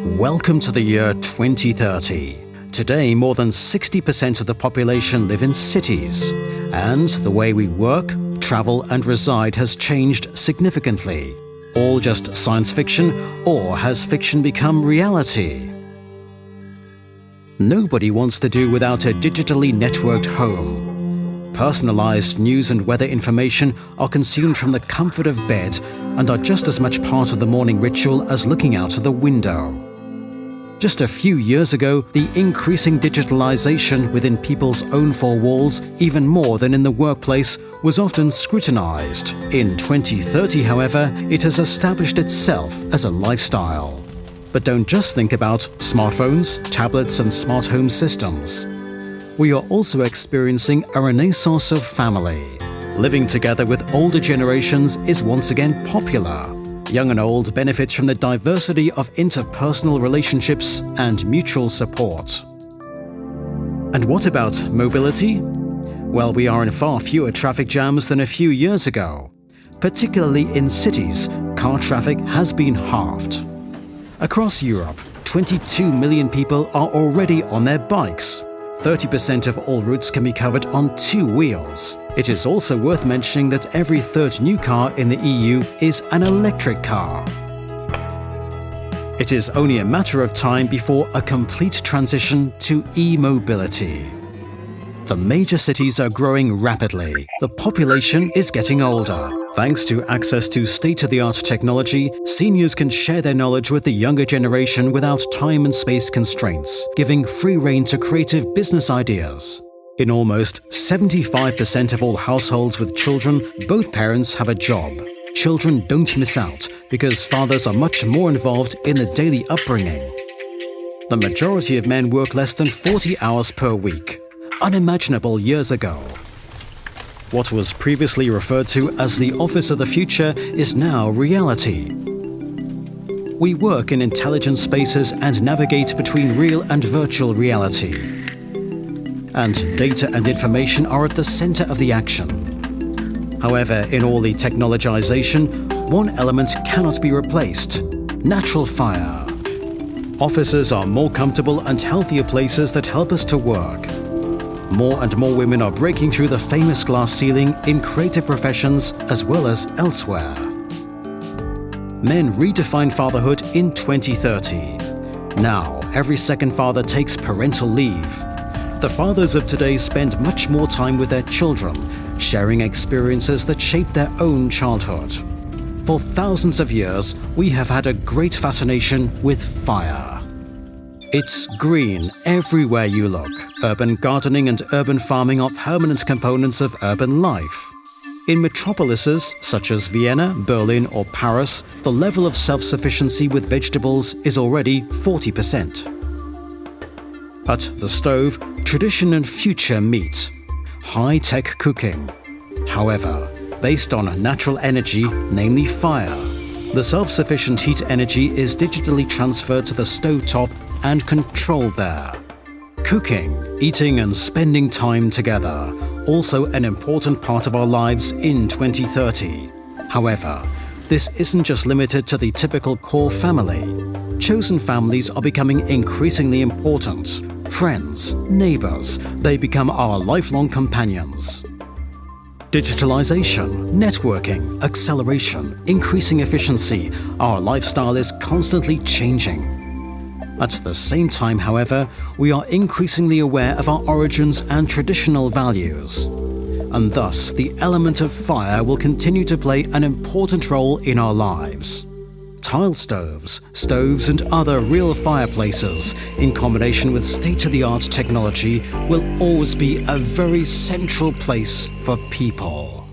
Welcome to the year 2030. Today, more than 60% of the population live in cities, and the way we work, travel and reside has changed significantly. All just science fiction, or has fiction become reality? Nobody wants to do without a digitally networked home. Personalized news and weather information are consumed from the comfort of bed and are just as much part of the morning ritual as looking out of the window. Just a few years ago, the increasing digitalization within people's own four walls, even more than in the workplace, was often scrutinized. In 2030, however, it has established itself as a lifestyle. But don't just think about smartphones, tablets, and smart home systems. We are also experiencing a renaissance of family. Living together with older generations is once again popular. Young and old benefit from the diversity of interpersonal relationships and mutual support. And what about mobility? Well, we are in far fewer traffic jams than a few years ago. Particularly in cities, car traffic has been halved. Across Europe, 22 million people are already on their bikes. 30% of all routes can be covered on two wheels. It is also worth mentioning that every third new car in the EU is an electric car. It is only a matter of time before a complete transition to e-mobility. The major cities are growing rapidly. The population is getting older. Thanks to access to state-of-the-art technology, seniors can share their knowledge with the younger generation without time and space constraints, giving free rein to creative business ideas. In almost 75% of all households with children, both parents have a job. Children don't miss out because fathers are much more involved in the daily upbringing. The majority of men work less than 40 hours per week. Unimaginable years ago. What was previously referred to as the office of the future is now reality. We work in intelligent spaces and navigate between real and virtual reality. And data and information are at the center of the action. However, in all the technologization, one element cannot be replaced: natural fire. Offices are more comfortable and healthier places that help us to work. More and more women are breaking through the famous glass ceiling in creative professions as well as elsewhere. Men redefine fatherhood in 2030. Now, every second father takes parental leave. The fathers of today spend much more time with their children, sharing experiences that shape their own childhood. For thousands of years, we have had a great fascination with fire. It's green everywhere you look. Urban gardening and urban farming are permanent components of urban life. In metropolises such as Vienna, Berlin or Paris, the level of self-sufficiency with vegetables is already 40%. At the stove, tradition and future meet. High-tech cooking. However, based on natural energy, namely fire. The self-sufficient heat energy is digitally transferred to the stovetop and controlled there. Cooking, eating and spending time together, also an important part of our lives in 2030. However, this isn't just limited to the typical core family. Chosen families are becoming increasingly important. Friends, neighbors, they become our lifelong companions. Digitalization, networking, acceleration, increasing efficiency, our lifestyle is constantly changing. At the same time, however, we are increasingly aware of our origins and traditional values. And thus, the element of fire will continue to play an important role in our lives. Tile stoves, stoves and other real fireplaces, in combination with state-of-the-art technology, will always be a very central place for people.